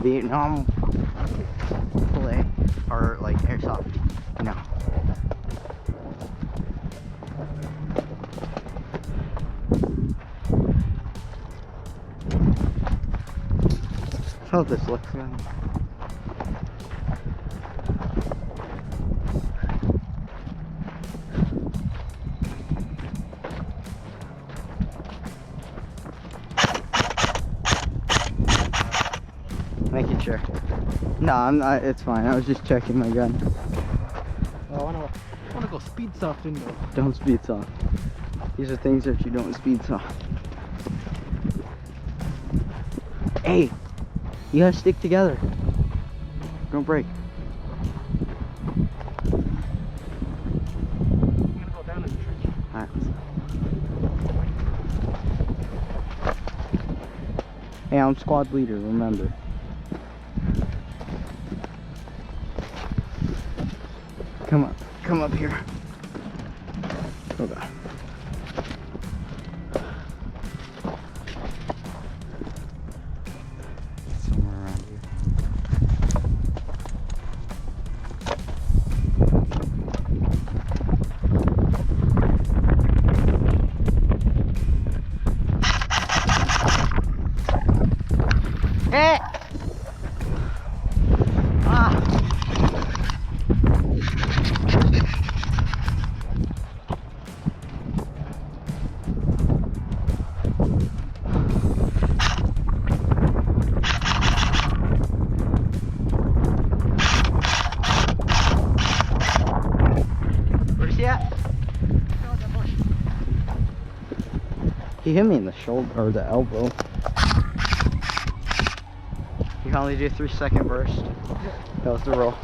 Vietnam play or like airsoft, you know. That's how this looks, man. Making sure. No, I'm not. It's fine. I was just checking my gun. I wanna go speed softing though. Don't speed soft. These are things that you don't speed soft. Hey, you gotta stick together. Don't break. I'm gonna go down in the trench. Alright. Hey, I'm squad leader, remember. Come up here. Hold on. Somewhere around here. Eh! Ah! Where's he at? He hit me in the shoulder or the elbow. You can only do 3-second burst. That was the roll.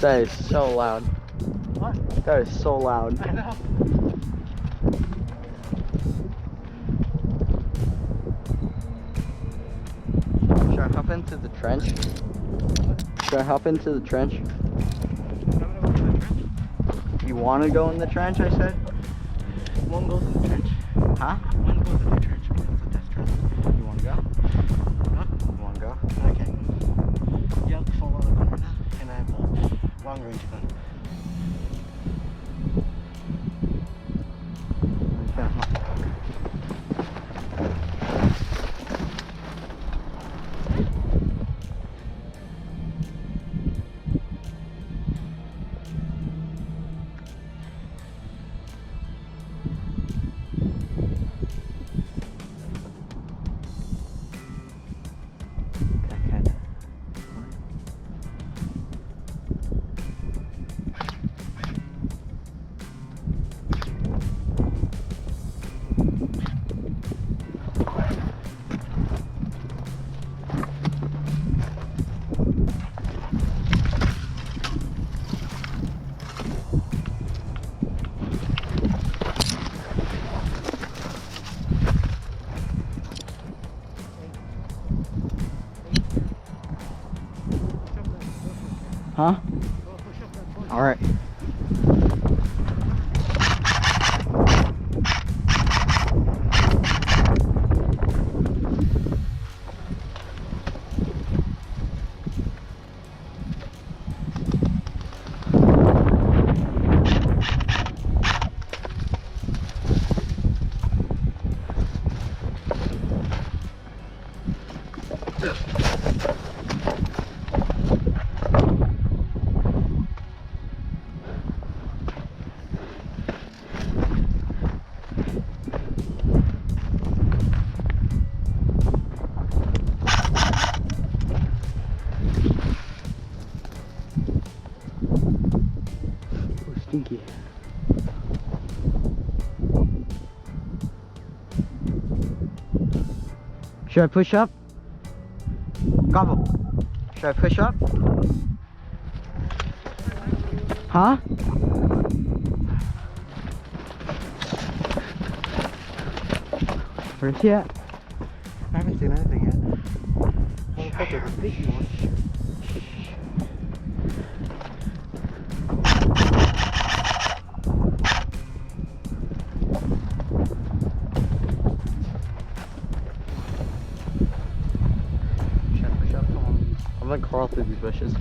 That is so loud. What? That is so loud. I know. Should I hop into the trench? Should I hop into the trench? I'm gonna go to the trench. You want to go in the trench, I said? One goes in the trench. Huh? One goes in the trench because it's a test run. You want to go? Huh? You want to go? I can't go. You have to follow the gun right now, and I have a long range gun. Huh? All right. Stinky. Should I push up? Gobble. Should I push up? Huh? Where's he at? I haven't seen anything yet. Motherfucker's a sneaky one. Should I push up? Come on. I'm gonna crawl through these bushes.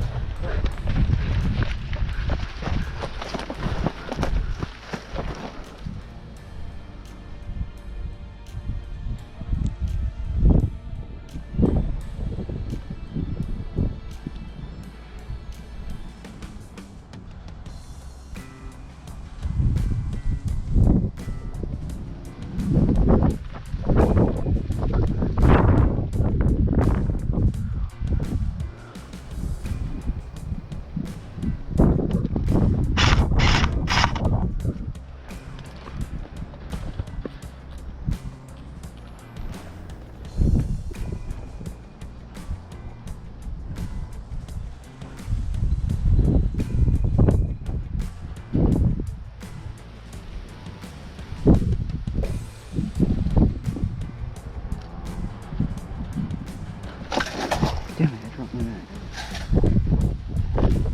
Damn it, I dropped my bag.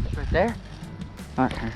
It's right there? Alright.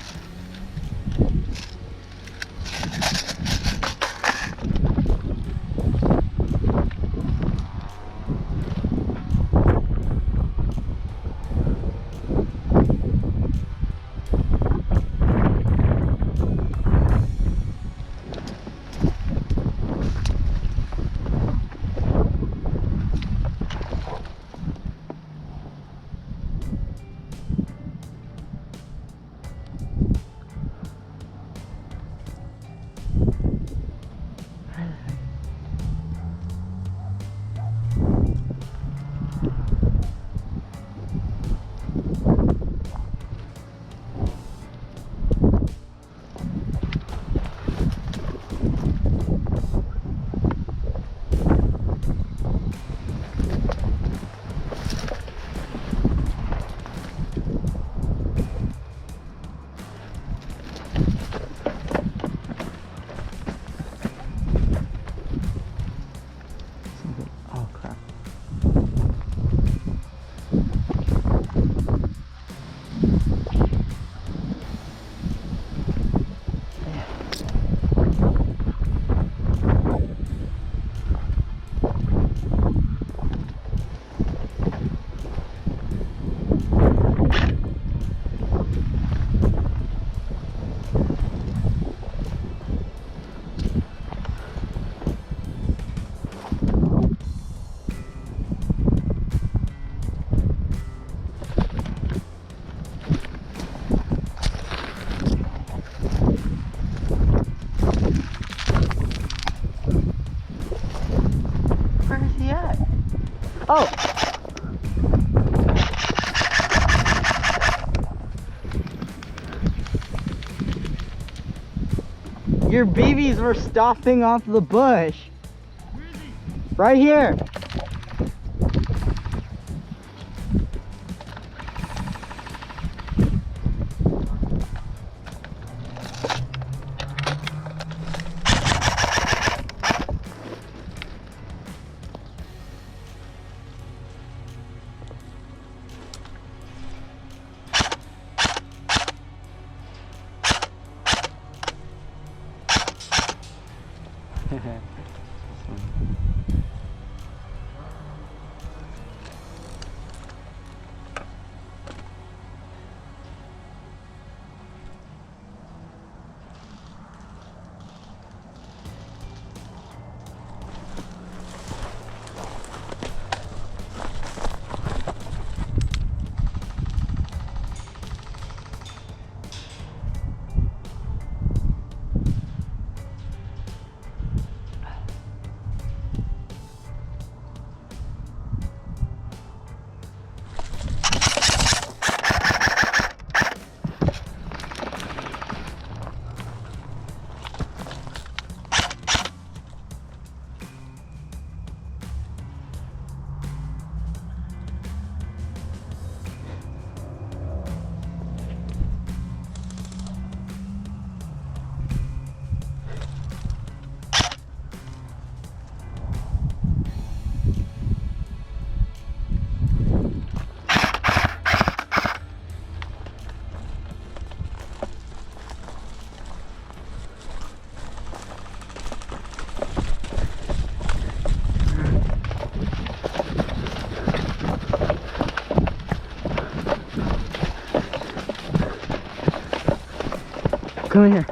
Oh crap. Where is he at? Oh! Your babies were stopping off the bush. Where is he? Right here. come here.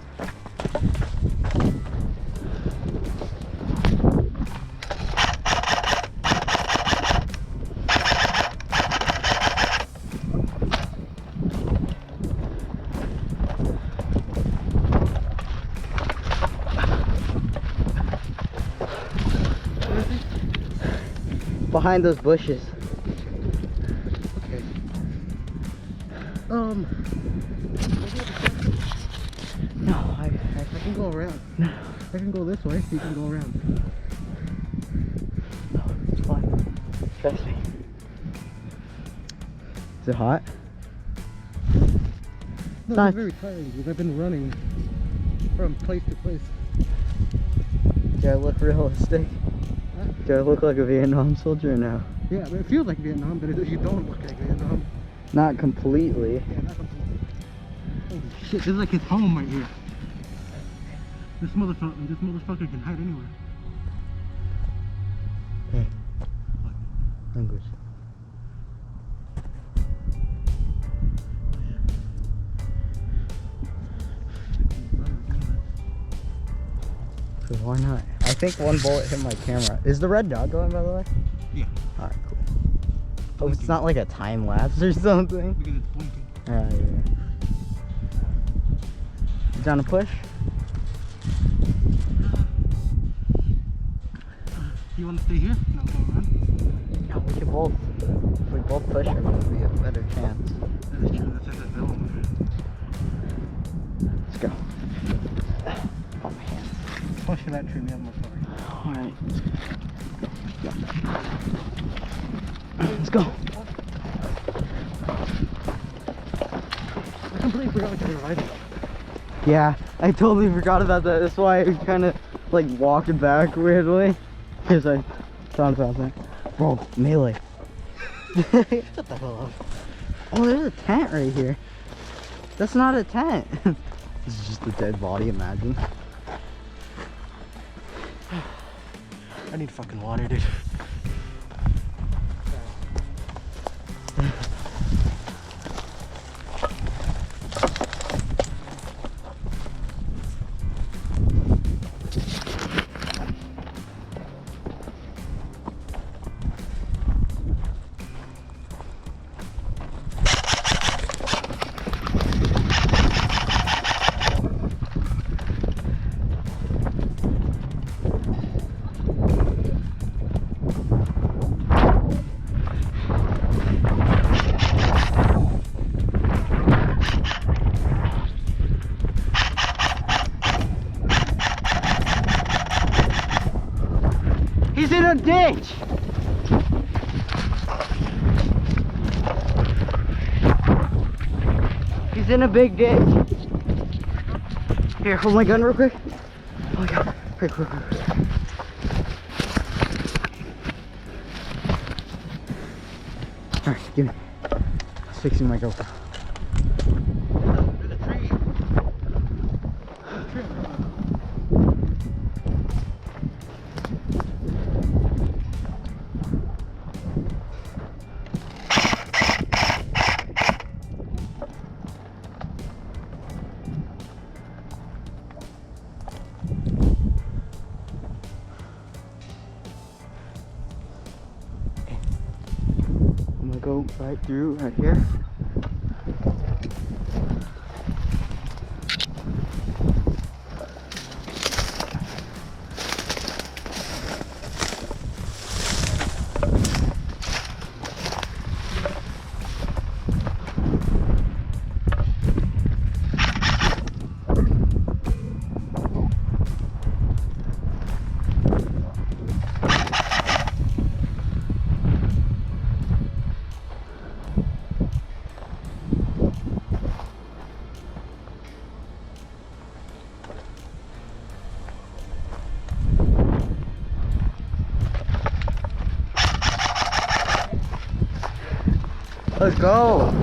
Behind those bushes. Okay. No, I can go around. no, I can go this way, you can go around. no, it's fine. Trust me. Is it hot? No, Not- it's very tiring because I've been running from place to place. Do I look realistic? Huh? Do I look like a Vietnam soldier now? Yeah, but it feels like Vietnam, but you don't look like Vietnam. Not completely. Yeah, not completely. Holy shit, this is like his home right here. This motherfucker can hide anywhere. Hey. Language. Cause why not? I think one bullet hit my camera. Is the red dot going, by the way? Yeah. Alright, cool. Oh, it's not like a time lapse or something. Because it's blinking. Alright, yeah. You down to push? You want to stay here? No, go around. Yeah, we can both. If we both push, it would be a better chance. That is true, that's like a villain. Let's go. Oh, my hands. Push that tree, me, I'm sorry. Alright. Let's go. I completely forgot what you were riding. Yeah, I totally forgot about that. That's why I kind of like walking back weirdly. Because I thought about that. Bro, melee. Shut the hell up. Oh, there's a tent right here. That's not a tent. This is just a dead body, imagine. I need fucking water, dude. He's in a ditch! He's in a big ditch. Here, hold my gun real quick. Oh my god. Quick. Alright, give me. I was fixing my GoPro. There's a tree. I'm gonna go right through right here. Let's go.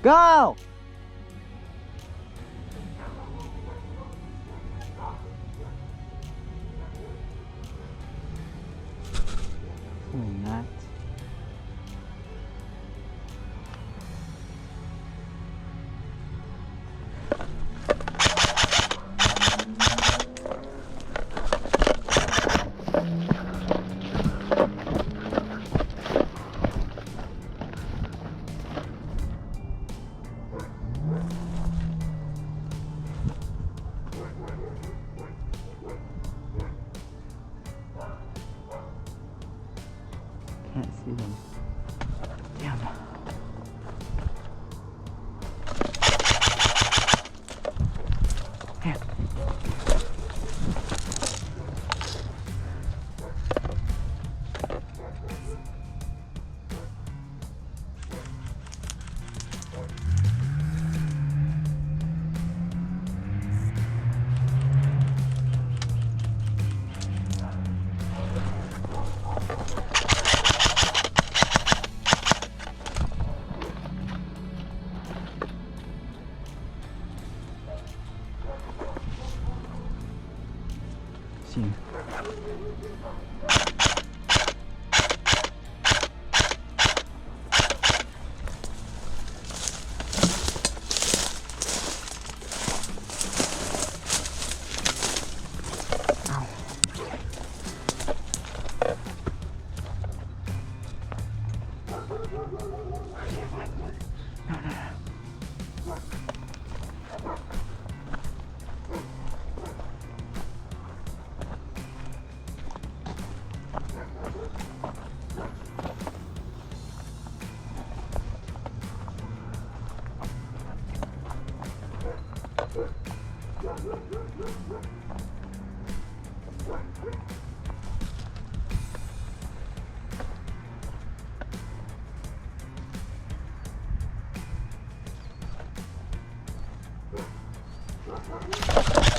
Go! Nuts. Can't see them. Damn. Damn. See.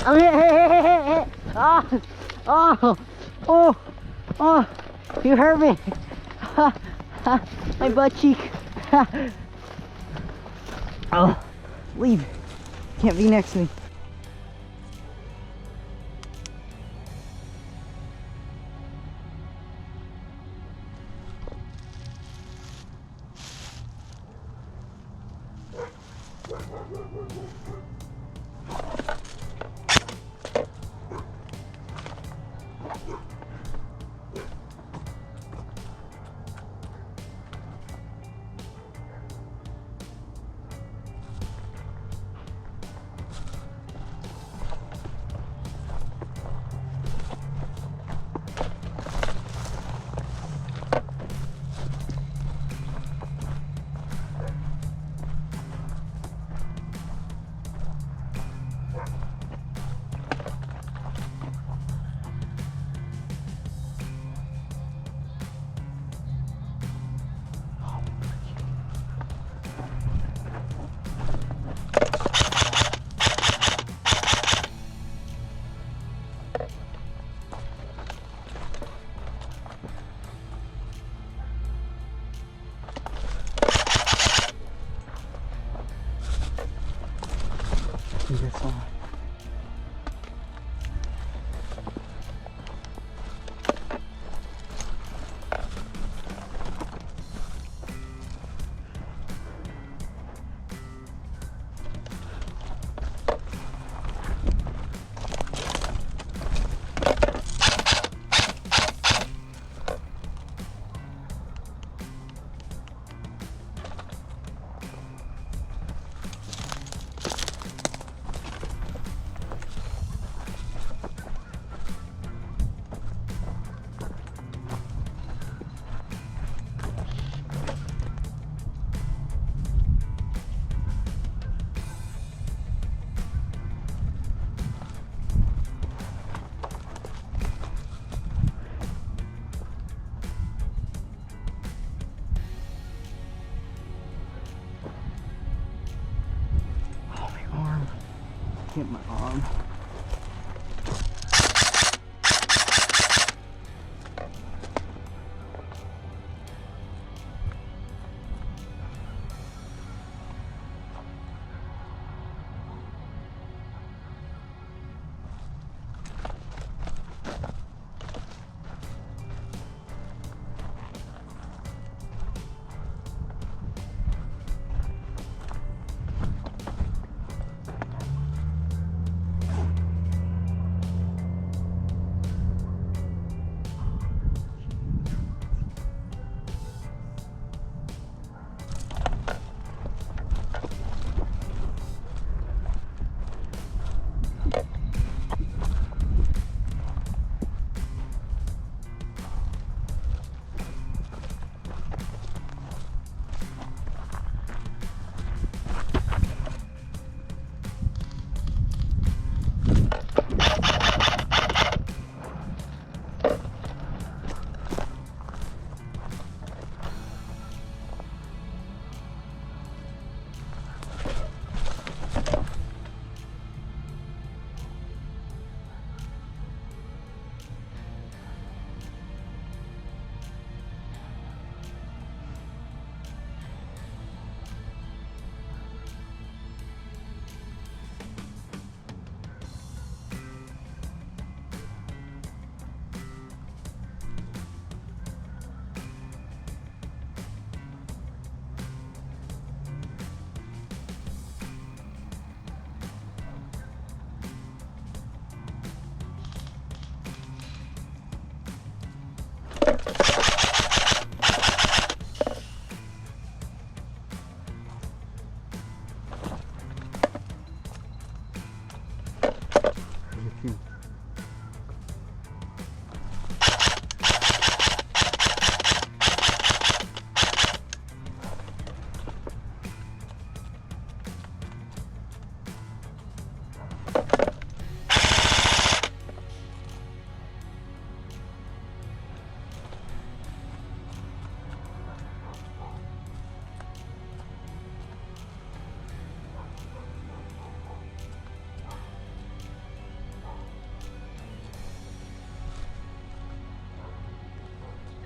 Oh, hey. Oh, you hurt me. My butt cheek. Oh, leave. Can't be next to me. This one. hit my arm.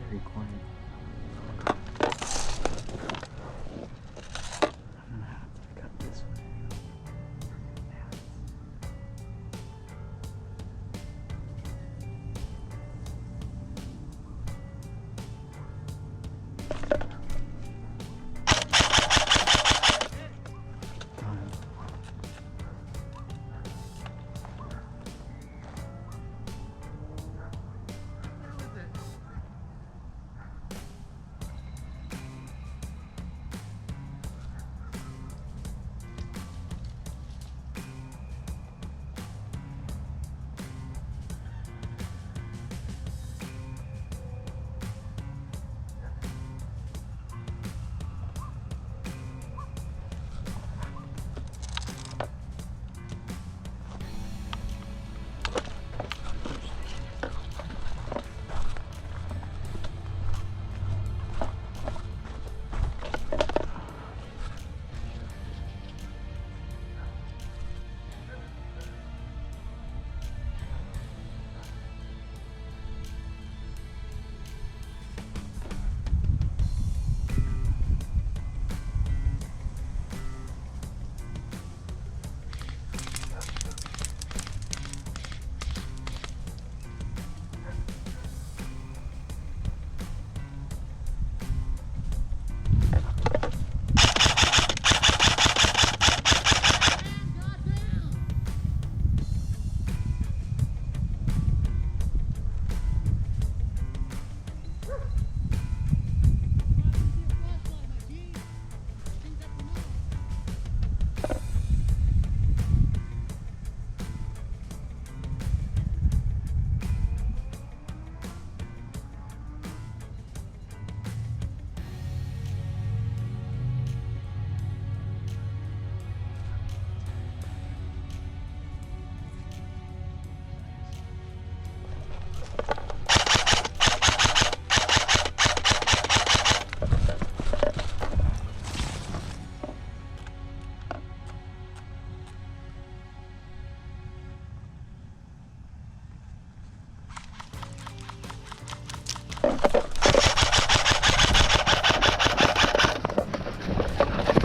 Very quiet. I'm gonna have to cut this way.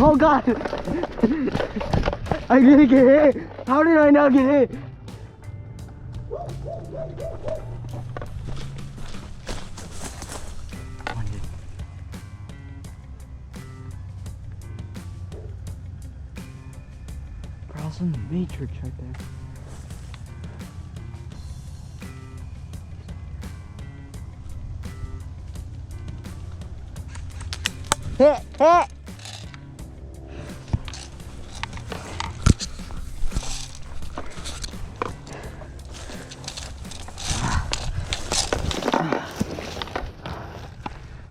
Oh god! I didn't get hit! How did I not get hit? Bro, I was in the Matrix right there. Hit! Hit!